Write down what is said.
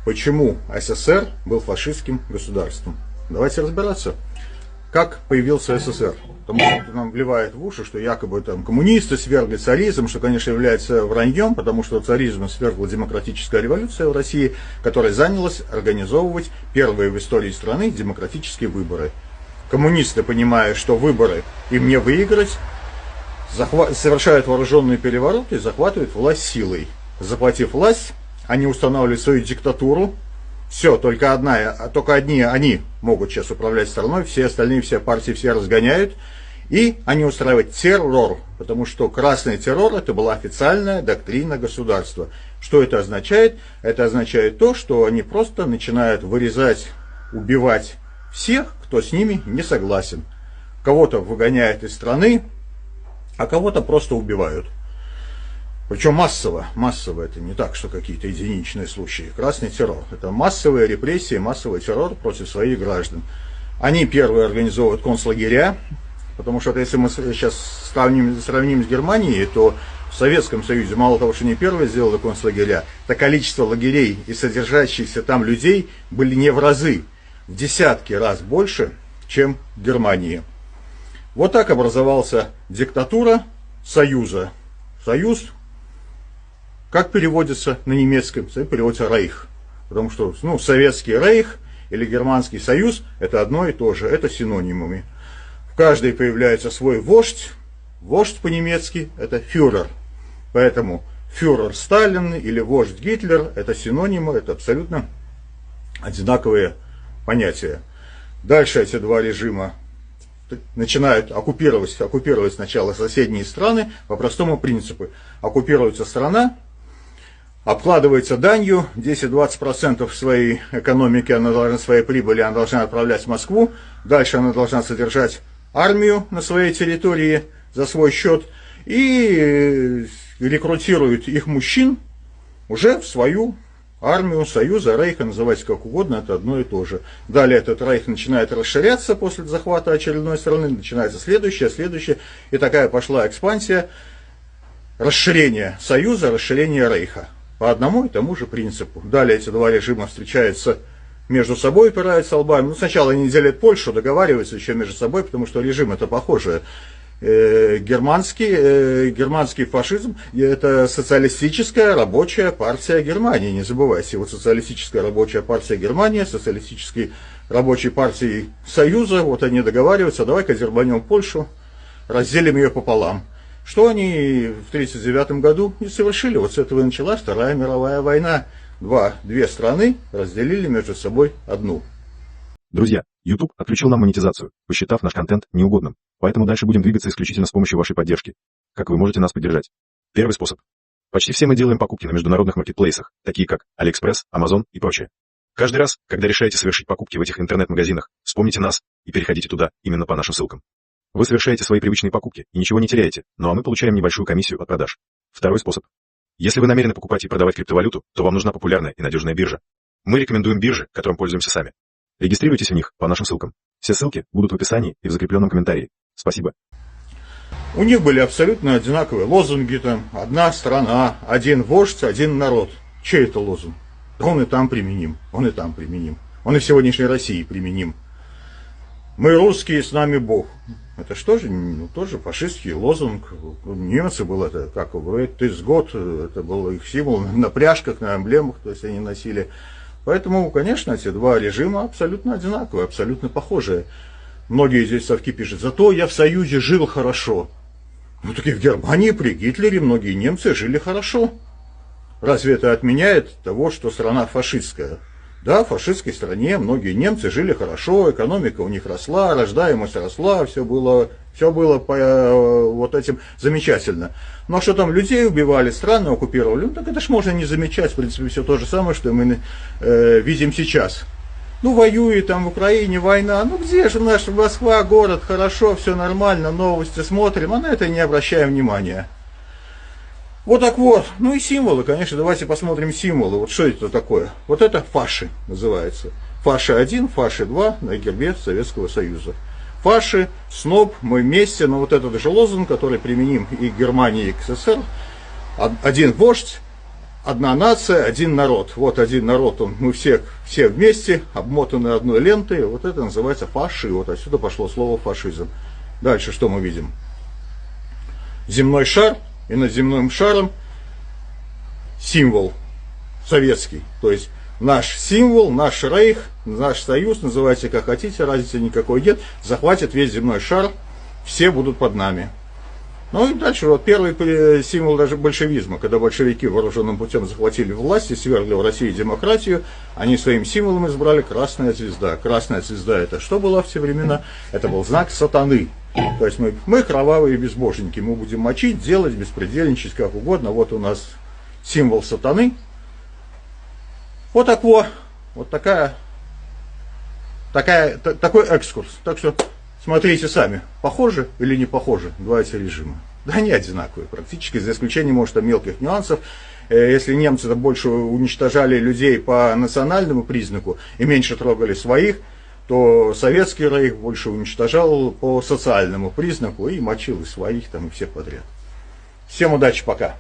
почему СССР был фашистским государством. Давайте разбираться. Как появился СССР? Потому что нам вливает в уши, что якобы там коммунисты свергли царизм, что, конечно, является враньем, потому что царизм свергла демократическая революция в России, которая занялась организовывать первые в истории страны демократические выборы. Коммунисты, понимая, что выборы им не выиграть, совершают вооруженный переворот и захватывают власть силой. Захватив власть, они устанавливают свою диктатуру. Все, только одни они могут сейчас управлять страной, все остальные, все партии, все разгоняют. И они устраивают террор, потому что красный террор — это была официальная доктрина государства. Что это означает? Это означает то, что они просто начинают вырезать, убивать всех, кто с ними не согласен. Кого-то выгоняют из страны, а кого-то просто убивают. Причем массово, это не так, что какие-то единичные случаи. Красный террор — это массовые репрессии, массовый террор против своих граждан. Они первые организовывают концлагеря, потому что если мы сейчас сравним с Германией, то в Советском Союзе мало того, что не первые сделали концлагеря, то количество лагерей и содержащихся там людей были не в разы, в десятки раз больше, чем в Германии. Вот так образовалась диктатура Союза. Союз, как переводится на немецком? Переводится рейх. Потому что советский рейх или германский союз — это одно и то же, это синонимами. В каждой появляется свой вождь. Вождь по-немецки — это фюрер. Поэтому фюрер Сталин или вождь Гитлер — это синонимы, это абсолютно одинаковые понятия. Дальше эти два режима начинают оккупировать сначала соседние страны по простому принципу. Оккупируется страна, обкладывается данью, 10-20% своей экономики, своей прибыли она должна отправлять в Москву, дальше она должна содержать армию на своей территории за свой счет и рекрутирует их мужчин уже в свою армию Союза, Рейха, называйте как угодно, это одно и то же. Далее этот Рейх начинает расширяться после захвата очередной страны, начинается следующее, и такая пошла экспансия, расширение Союза, расширение Рейха. По одному и тому же принципу. Далее эти два режима встречаются между собой, упираются лбами. Сначала они делят Польшу, договариваются еще между собой, потому что режим это похожий. Германский фашизм — это социалистическая рабочая партия Германии. Не забывайте, вот социалистическая рабочая партия Германии, социалистической рабочей партией Союза, вот они договариваются, давай-ка дербанем Польшу, разделим ее пополам. Что они в 1939 году и совершили. Вот с этого и началась Вторая мировая война. Две страны разделили между собой одну. Друзья, YouTube отключил нам монетизацию, посчитав наш контент неугодным. Поэтому дальше будем двигаться исключительно с помощью вашей поддержки. Как вы можете нас поддержать? Первый способ. Почти все мы делаем покупки на международных маркетплейсах, такие как AliExpress, Amazon и прочее. Каждый раз, когда решаете совершить покупки в этих интернет-магазинах, вспомните нас и переходите туда именно по нашим ссылкам. Вы совершаете свои привычные покупки и ничего не теряете, ну а мы получаем небольшую комиссию от продаж. Второй способ. Если вы намерены покупать и продавать криптовалюту, то вам нужна популярная и надежная биржа. Мы рекомендуем биржи, которым пользуемся сами. Регистрируйтесь в них по нашим ссылкам. Все ссылки будут в описании и в закрепленном комментарии. Спасибо. У них были абсолютно одинаковые лозунги, там, одна страна, один вождь, один народ. Чей это лозунг? Да он и там применим, он и там применим. Он и в сегодняшней России применим. Мы русские, с нами Бог. Это что же, тоже фашистский лозунг. Немцы был это, как год, это был их символ на пряжках, на эмблемах, то есть они носили. Поэтому, конечно, эти два режима абсолютно одинаковые, абсолютно похожие. Многие здесь совки пишут, зато я в Союзе жил хорошо. Ну так и в Германии при Гитлере многие немцы жили хорошо. Разве это отменяет того, что страна фашистская? Да, в фашистской стране многие немцы жили хорошо, экономика у них росла, рождаемость росла, все было вот этим замечательно. Но что там, людей убивали, страны оккупировали, ну так это ж можно не замечать, в принципе, все то же самое, что мы видим сейчас. Ну, воюет там в Украине, война, ну где же наша Москва, город, хорошо, все нормально, новости смотрим, а на это не обращаем внимания. Вот так вот. Ну и символы, конечно, давайте посмотрим символы. Вот что это такое? Вот это фаши называется. Фаши 1, фаши 2 на гербе Советского Союза. Фаши, СНОП, мы вместе, но вот этот же лозунг, который применим и к Германии, и к СССР. Один вождь, одна нация, один народ. Вот один народ, мы все вместе, обмотаны одной лентой. Вот это называется фаши. Вот отсюда пошло слово фашизм. Дальше что мы видим? Земной шар, и над земным шаром символ советский. То есть наш символ, наш рейх, наш союз, называйте как хотите, разницы никакой нет, захватит весь земной шар, все будут под нами. Ну и дальше вот первый символ даже большевизма, когда большевики вооруженным путем захватили власть и свергли в России демократию, они своим символом избрали красная звезда. Красная звезда это что было в те времена? Это был знак сатаны. То есть мы кровавые безбожники, мы будем мочить, делать, беспредельничать как угодно. Вот у нас символ сатаны. Вот так вот такой экскурс. Так что смотрите сами, похожи или не похожи два эти режима. Да они одинаковые практически, за исключением, может, там мелких нюансов. Если немцы больше уничтожали людей по национальному признаку и меньше трогали своих, то советский рейх больше уничтожал по социальному признаку и мочил и своих там, и всех подряд. Всем удачи, пока.